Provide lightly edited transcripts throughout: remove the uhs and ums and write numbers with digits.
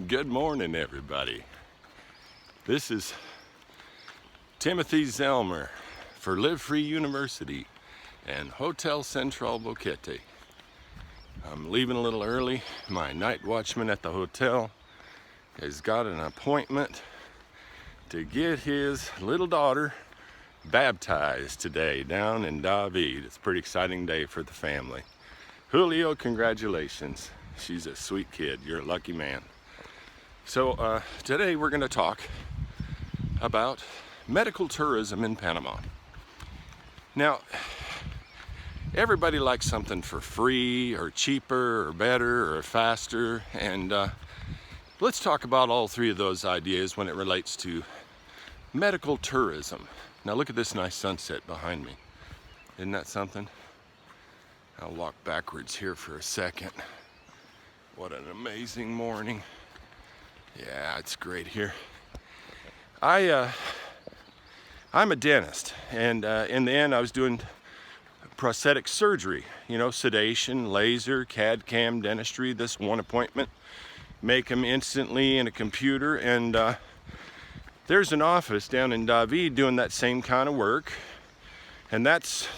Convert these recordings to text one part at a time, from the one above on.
Good morning, everybody. This is Timothy Zellmer for Live Free University and Hotel Central Boquete. I'm leaving a little early. My night watchman at the hotel has got an appointment to get his little daughter baptized today down in David. It's a pretty exciting day for the family. Julio, congratulations. She's a sweet kid. You're a lucky man. So today we're going to talk about medical tourism in Panama. Now, everybody likes something for free or cheaper or better or faster, and let's talk about all three of those ideas when it relates to medical tourism. Now look at this nice sunset behind me. Isn't that something? I'll walk backwards here for a second. What an amazing morning. Yeah, it's great here. I'm a dentist, and in the end I was doing prosthetic surgery, sedation, laser, CAD/CAM dentistry. This one appointment, make them instantly in a computer, and there's an office down in David doing that same kind of work, and that's,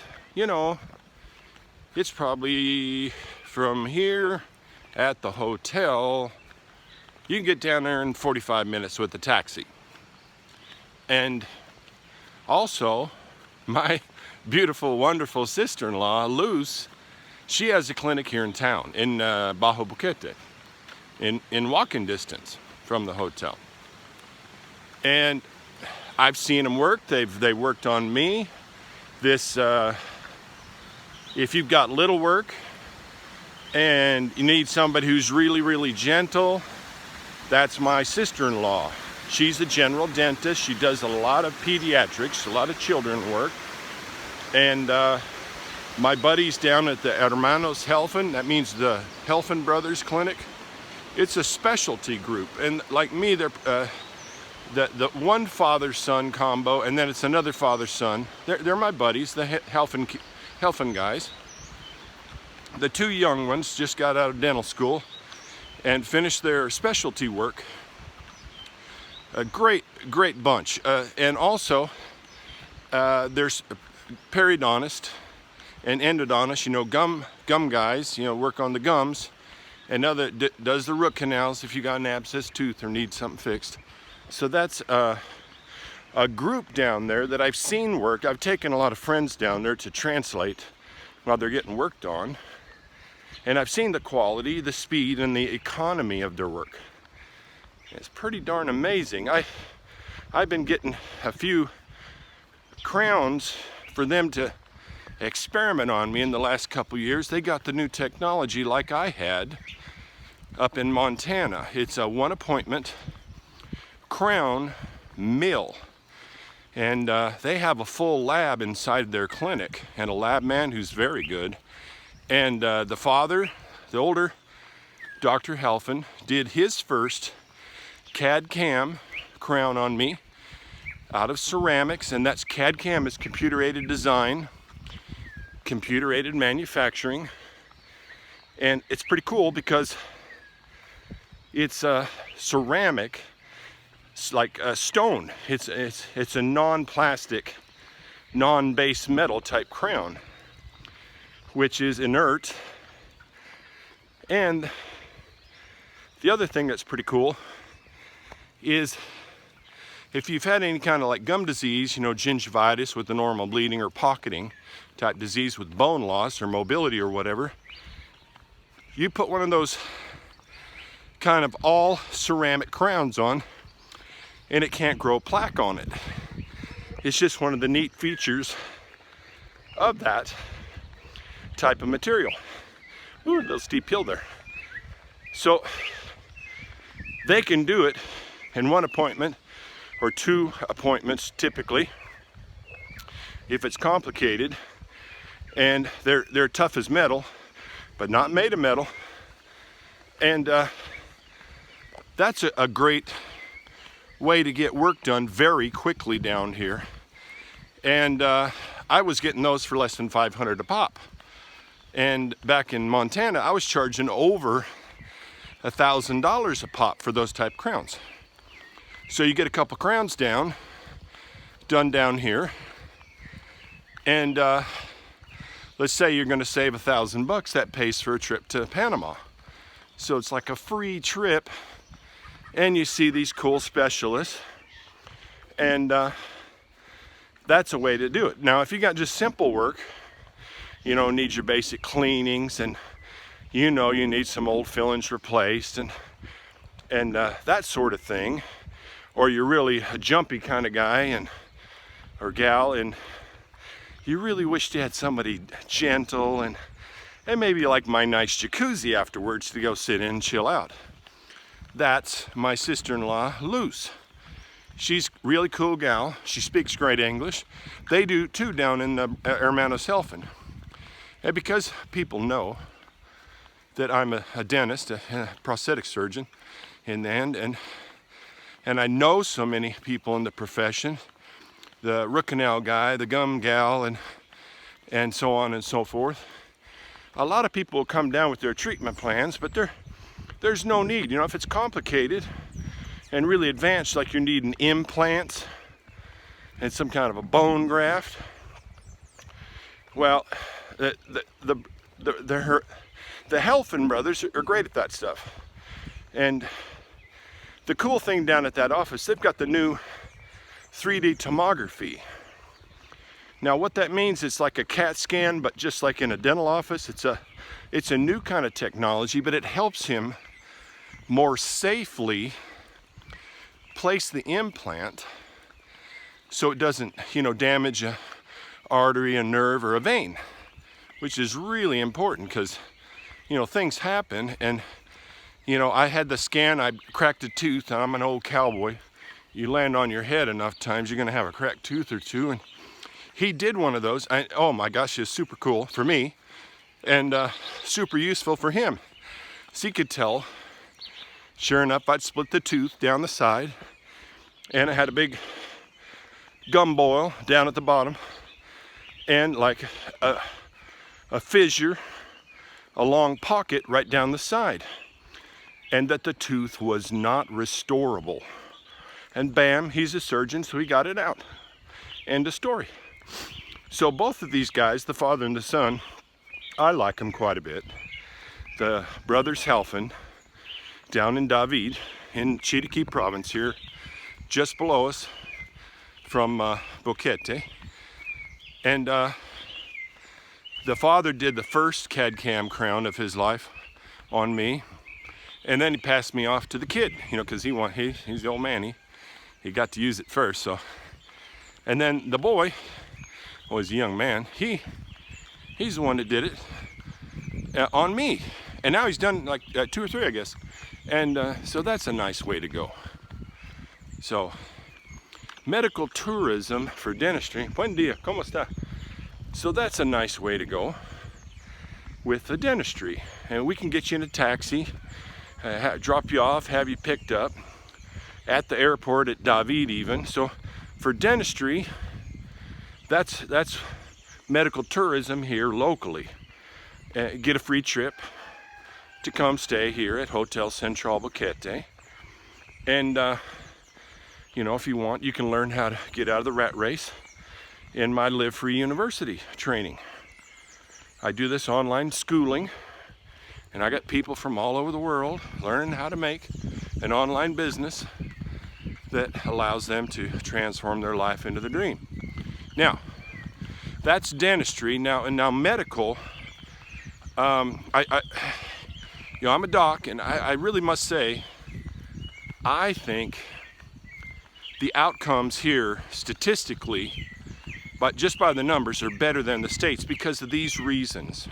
it's probably from here at the hotel. You can get down there in 45 minutes with a taxi. And also, my beautiful, wonderful sister-in-law, Luz, she has a clinic here in town, in Bajo Boquete, in walking distance from the hotel. And I've seen them work. They worked on me. This, if you've got little work and you need somebody who's really, really gentle, that's my sister-in-law. She's a general dentist. She does a lot of pediatrics, a lot of children work. And my buddy's down at the Hermanos Helfen, that means the Helfen Brothers Clinic. It's a specialty group. And like me, they're the one father-son combo, and then it's another father-son. They're my buddies, the Helfen guys. The two young ones just got out of dental school and finished their specialty work. A great bunch. And also, there's periodontist and endodontist, gum guys, work on the gums. And other does the root canals if you got an abscess tooth or need something fixed. So that's a group down there that I've seen work. I've taken a lot of friends down there to translate while they're getting worked on. And I've seen the quality, the speed, and the economy of their work. It's pretty darn amazing. I've been getting a few crowns for them to experiment on me in the last couple years. They got the new technology like I had up in Montana. It's a one appointment crown mill. And they have a full lab inside their clinic and a lab man who's very good. And the father, the older Dr. Helfen, did his first CAD/CAM crown on me out of ceramics, and that's CAD/CAM is computer-aided design, computer-aided manufacturing, and it's pretty cool because it's ceramic, it's like a stone. It's a non-plastic, non-base metal type crown, which is inert. And the other thing that's pretty cool is if you've had any kind of like gum disease, gingivitis with the normal bleeding or pocketing type disease with bone loss or mobility or whatever, you put one of those kind of all ceramic crowns on and it can't grow plaque on it. It's just one of the neat features of that type of material. Ooh, a little steep hill there. So they can do it in one appointment or two appointments typically if it's complicated, and they're tough as metal but not made of metal, and that's a great way to get work done very quickly down here. And I was getting those for less than $500 a pop. And back in Montana, I was charging over $1,000 a pop for those type crowns. So you get a couple crowns done down here, and let's say you're going to save $1,000. That pays for a trip to Panama. So it's like a free trip, and you see these cool specialists, and that's a way to do it. Now, if you got just simple work, you know, need your basic cleanings, and you know you need some old fillings replaced, and that sort of thing, or you're really a jumpy kind of guy or gal, and you really wished you had somebody gentle, and maybe you like my nice jacuzzi afterwards to go sit in and chill out. That's my sister-in-law, Luce. She's a really cool gal. She speaks great English. They do too down in Hermanos Helfen. And because people know that I'm a dentist, a prosthetic surgeon in the end, and I know so many people in the profession, the root canal guy, the gum gal, and so on and so forth. A lot of people will come down with their treatment plans, but there's no need. You know, if it's complicated and really advanced, like you're needing implants and some kind of a bone graft, well, the Helfen brothers are great at that stuff. And the cool thing down at that office, they've got the new 3D tomography. Now what that means, it's like a CAT scan, but just like in a dental office. It's a new kind of technology, but it helps him more safely place the implant so it doesn't, you know, damage a artery, a nerve, or a vein, which is really important because, you know, things happen. And, you know, I had the scan, I cracked a tooth, and I'm an old cowboy. You land on your head enough times, you're gonna have a cracked tooth or two. And he did one of those. Oh my gosh, it's super cool for me, and super useful for him. So he could tell, sure enough, I'd split the tooth down the side, and it had a big gum boil down at the bottom, and like a fissure, a long pocket right down the side, and that the tooth was not restorable. And bam, he's a surgeon, so he got it out. End of story. So both of these guys, the father and the son, I like them quite a bit. The brothers Helfen, down in David, in Chiriqui province here, just below us from Boquete. And the father did the first CAD-CAM crown of his life on me. And then he passed me off to the kid, you know, because he's the old man. He got to use it first, so. And then the boy, was a young man, he's the one that did it on me. And now he's done like 2 or 3, I guess. And so that's a nice way to go. So, medical tourism for dentistry. Buen dia, ¿cómo está? So that's a nice way to go with the dentistry. And we can get you in a taxi, drop you off, have you picked up at the airport at David even. So for dentistry, that's medical tourism here locally. Get a free trip to come stay here at Hotel Central Boquete. And you know, if you want, you can learn how to get out of the rat race in my Live Free University training. I do this online schooling, and I got people from all over the world learning how to make an online business that allows them to transform their life into the dream. Now, that's dentistry. Now medical, I'm a doc, and I really must say, I think the outcomes here statistically, but just by the numbers, are better than the States because of these reasons.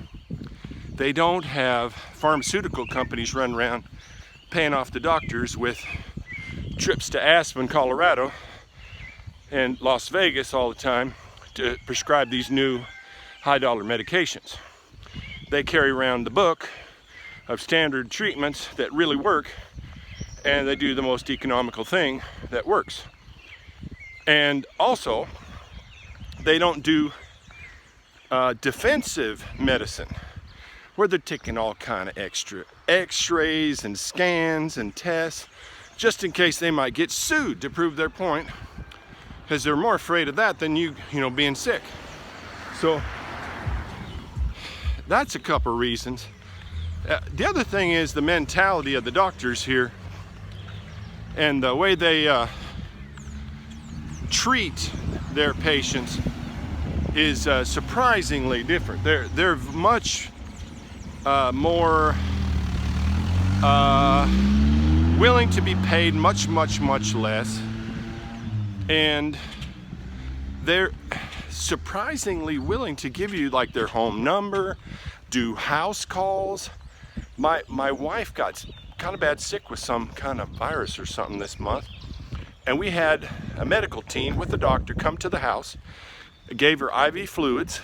They don't have pharmaceutical companies run around paying off the doctors with trips to Aspen, Colorado and Las Vegas all the time to prescribe these new high-dollar medications. They carry around the book of standard treatments that really work, and they do the most economical thing that works. And also, they don't do defensive medicine, where they're taking all kind of extra x-rays and scans and tests, just in case they might get sued to prove their point, because they're more afraid of that than you know, being sick. So that's a couple reasons. The other thing is the mentality of the doctors here and the way they treat their patients is surprisingly different. They're much more willing to be paid much less, and they're surprisingly willing to give you like their home number, do house calls. My wife got kind of bad sick with some kind of virus or something this month, and we had a medical team with the doctor come to the house, gave her IV fluids,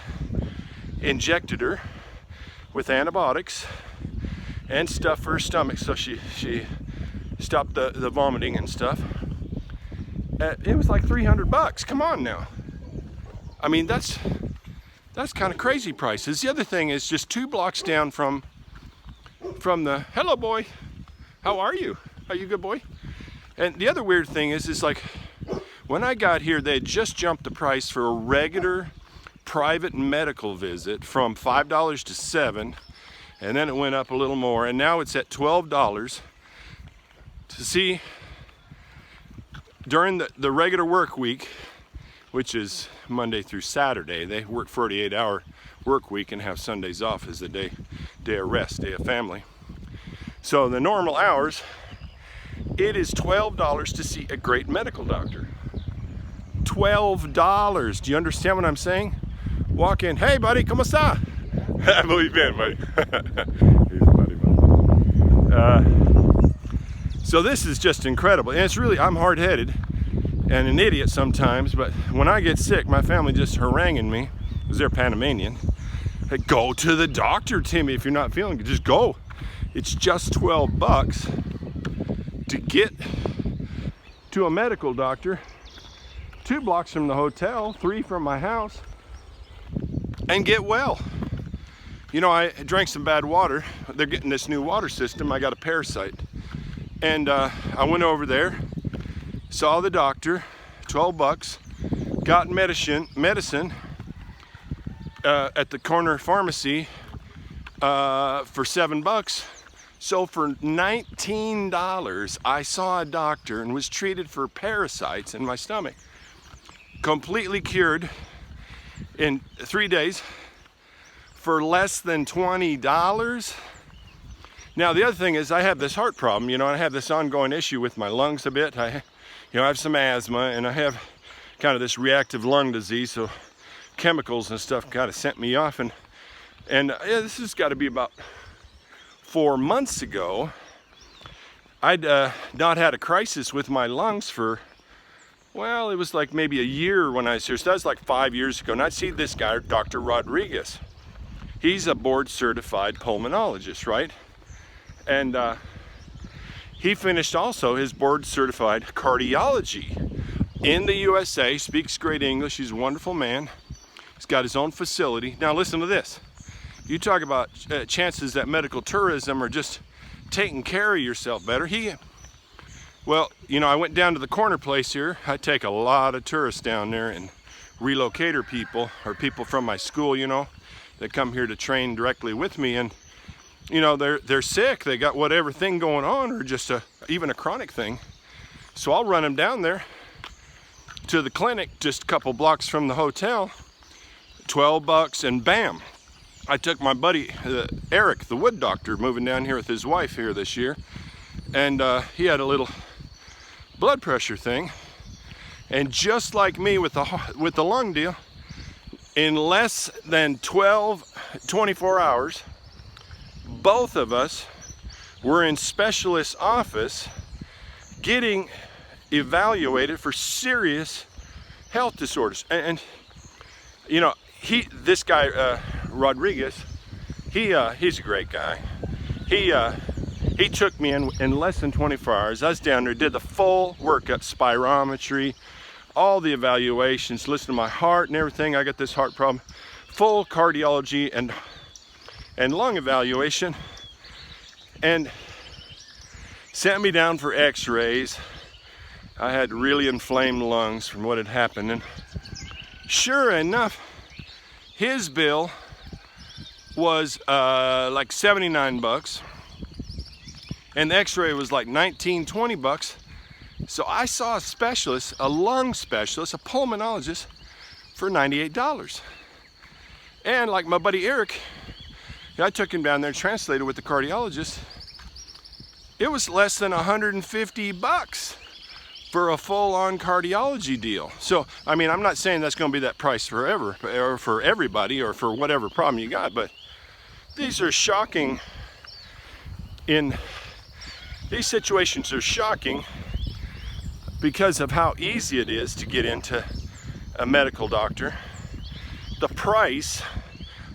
injected her with antibiotics and stuff for her stomach so she stopped the vomiting and stuff. It was like $300. Come on now. I mean, that's kind of crazy prices. The other thing is just 2 blocks down from the, hello boy, how are you? Are you a good boy? And the other weird thing is like, when I got here, they had just jumped the price for a regular private medical visit from $5 to $7, and then it went up a little more, and now it's at $12 to see during the regular work week, which is Monday through Saturday. They work 48-hour work week and have Sundays off as a day of rest, day of family. So the normal hours, it is $12 to see a great medical doctor. $12. Do you understand what I'm saying? Walk in, hey buddy, ¿cómo está? Muy bien, buddy. He's a buddy. So this is just incredible, and it's really, I'm hard-headed and an idiot sometimes, but when I get sick, my family just haranguing me, because they're Panamanian. Hey, go to the doctor, Timmy, if you're not feeling good, just go. It's just $12 to get to a medical doctor, 2 blocks from the hotel, 3 from my house, and get well. You know, I drank some bad water. They're getting this new water system. I got a parasite. And I went over there, saw the doctor, $12, got medicine at the corner pharmacy for $7. So for $19, I saw a doctor and was treated for parasites in my stomach. Completely cured in 3 days for less than $20. Now the other thing is I have this heart problem, you know, and I have this ongoing issue with my lungs a bit. I have some asthma, and I have kind of this reactive lung disease, so chemicals and stuff kind of sent me off, and yeah, this has got to be about 4 months ago. I'd not had a crisis with my lungs for, well, it was like maybe a year when I was here, so that was like 5 years ago, and I'd see this guy, Dr. Rodriguez. He's a board certified pulmonologist, right? And he finished also his board certified cardiology in the USA, speaks great English, he's a wonderful man. He's got his own facility. Now listen to this. You talk about chances that medical tourism are just taking care of yourself better. Well, you know, I went down to the corner place here. I take a lot of tourists down there and relocator people, or people from my school, you know, that come here to train directly with me, and you know, they're sick, they got whatever thing going on, or just even a chronic thing. So I'll run them down there to the clinic just a couple blocks from the hotel, $12, and bam. I took my buddy Eric, the wood doctor, moving down here with his wife here this year, and he had a little blood pressure thing, and just like me with the lung deal, in less than 24 hours, both of us were in specialist office getting evaluated for serious health disorders. And you know, this guy Rodriguez, he's a great guy. He took me in less than 24 hours. I was down there, did the full workup, spirometry, all the evaluations, listened to my heart and everything. I got this heart problem, full cardiology and lung evaluation. and sent me down for x-rays. I had really inflamed lungs from what had happened, and sure enough, his bill was like 79 bucks, and the x-ray was like 19, 20 bucks. So I saw a specialist, a lung specialist, a pulmonologist, for $98. And like my buddy Eric, I took him down there, translated with the cardiologist. It was less than 150 bucks for a full-on cardiology deal. So, I mean, I'm not saying that's going to be that price forever, or for everybody, or for whatever problem you got, but these are shocking. These situations are shocking because of how easy it is to get into a medical doctor, the price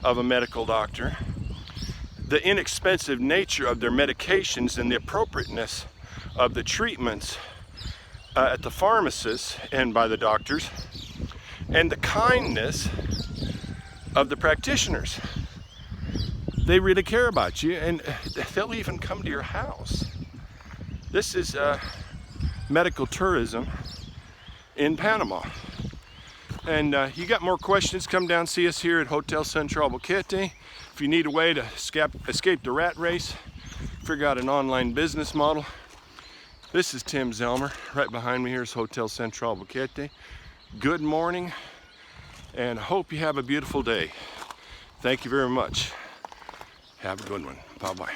of a medical doctor, the inexpensive nature of their medications, and the appropriateness of the treatments at the pharmacists and by the doctors, and the kindness of the practitioners. They really care about you, and they'll even come to your house. This is medical tourism in Panama. And you got more questions, come down see us here at Hotel Central Boquete. If you need a way to escape the rat race, figure out an online business model. This is Tim Zellmer. Right behind me here is Hotel Central Boquete. Good morning, and I hope you have a beautiful day. Thank you very much. Have a good one. Bye-bye.